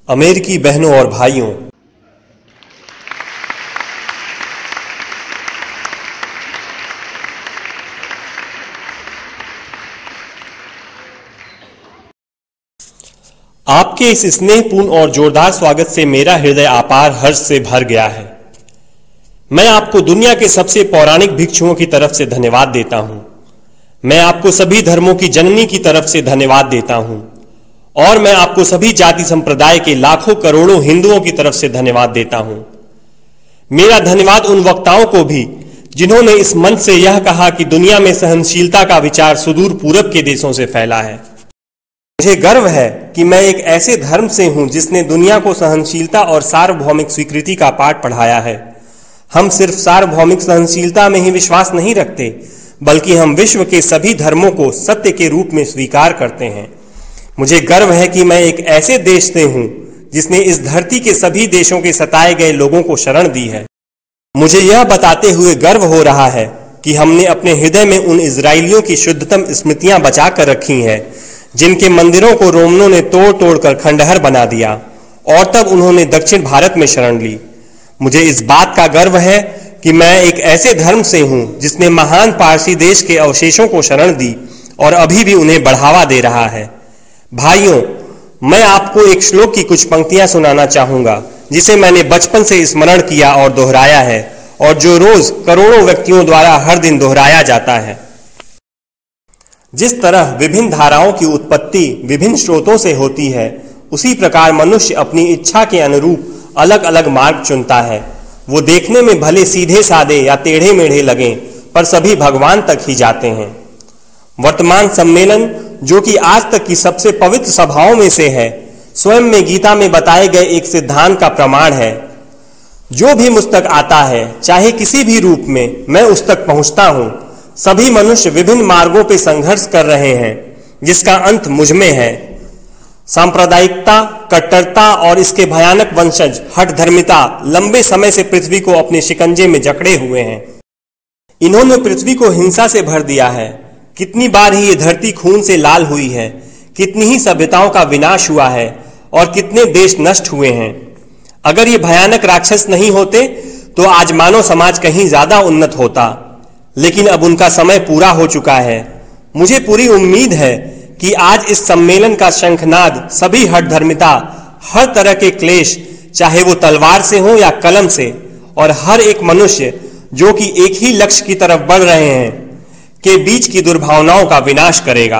अमेरिकी बहनों और भाइयों, आपके इस स्नेहपूर्ण और जोरदार स्वागत से मेरा हृदय अपार हर्ष से भर गया है। मैं आपको दुनिया के सबसे पौराणिक भिक्षुओं की तरफ से धन्यवाद देता हूं। मैं आपको सभी धर्मों की जननी की तरफ से धन्यवाद देता हूं और मैं आपको सभी जाति संप्रदाय के लाखों करोड़ों हिंदुओं की तरफ से धन्यवाद देता हूं। मेरा धन्यवाद उन वक्ताओं को भी जिन्होंने इस मंच से यह कहा कि दुनिया में सहनशीलता का विचार सुदूर पूरब के देशों से फैला है। मुझे गर्व है कि मैं एक ऐसे धर्म से हूं जिसने दुनिया को सहनशीलता और सार्वभौमिक स्वीकृति का पाठ पढ़ाया है। हम सिर्फ सार्वभौमिक सहनशीलता में ही विश्वास नहीं रखते, बल्कि हम विश्व के सभी धर्मों को सत्य के रूप में स्वीकार करते हैं। मुझे गर्व है कि मैं एक ऐसे देश से हूं जिसने इस धरती के सभी देशों के सताए गए लोगों को शरण दी है। मुझे यह बताते हुए गर्व हो रहा है कि हमने अपने हृदय में उन इजरायलियों की शुद्धतम स्मृतियां बचा कर रखी हैं जिनके मंदिरों को रोमनों ने तोड़ तोड़कर खंडहर बना दिया और तब उन्होंने दक्षिण भारत में शरण ली। मुझे इस बात का गर्व है कि मैं एक ऐसे धर्म से हूं जिसने महान पारसी देश के अवशेषों को शरण दी और अभी भी उन्हें बढ़ावा दे रहा है। भाइयों, मैं आपको एक श्लोक की कुछ पंक्तियां सुनाना चाहूंगा जिसे मैंने बचपन से स्मरण किया और दोहराया है और जो रोज करोड़ों व्यक्तियों द्वारा हर दिन दोहराया जाता है। जिस तरह विभिन्न धाराओं की उत्पत्ति विभिन्न स्रोतों से होती है, उसी प्रकार मनुष्य अपनी इच्छा के अनुरूप अलग अलग मार्ग चुनता है। वो देखने में भले सीधे साधे या टेढ़े मेढ़े लगें, पर सभी भगवान तक ही जाते हैं। वर्तमान सम्मेलन, जो कि आज तक की सबसे पवित्र सभाओं में से है, स्वयं में गीता में बताए गए एक सिद्धांत का प्रमाण है। जो भी मुझ तक आता है, चाहे किसी भी रूप में, मैं उस तक पहुंचता हूं। सभी मनुष्य विभिन्न मार्गों पर संघर्ष कर रहे हैं, जिसका अंत मुझ में है। सांप्रदायिकता, कट्टरता और इसके भयानक वंशज हठ धर्मिता लंबे समय से पृथ्वी को अपने शिकंजे में जकड़े हुए हैं। इन्होंने पृथ्वी को हिंसा से भर दिया है। कितनी बार ही ये धरती खून से लाल हुई है, कितनी ही सभ्यताओं का विनाश हुआ है और कितने देश नष्ट हुए हैं। अगर ये भयानक राक्षस नहीं होते तो आज मानव समाज कहीं ज्यादा उन्नत होता, लेकिन अब उनका समय पूरा हो चुका है। मुझे पूरी उम्मीद है कि आज इस सम्मेलन का शंखनाद सभी हठ धर्मिता, हर तरह के क्लेश, चाहे वो तलवार से हो या कलम से, और हर एक मनुष्य जो कि एक ही लक्ष्य की तरफ बढ़ रहे हैं, के बीच की दुर्भावनाओं का विनाश करेगा।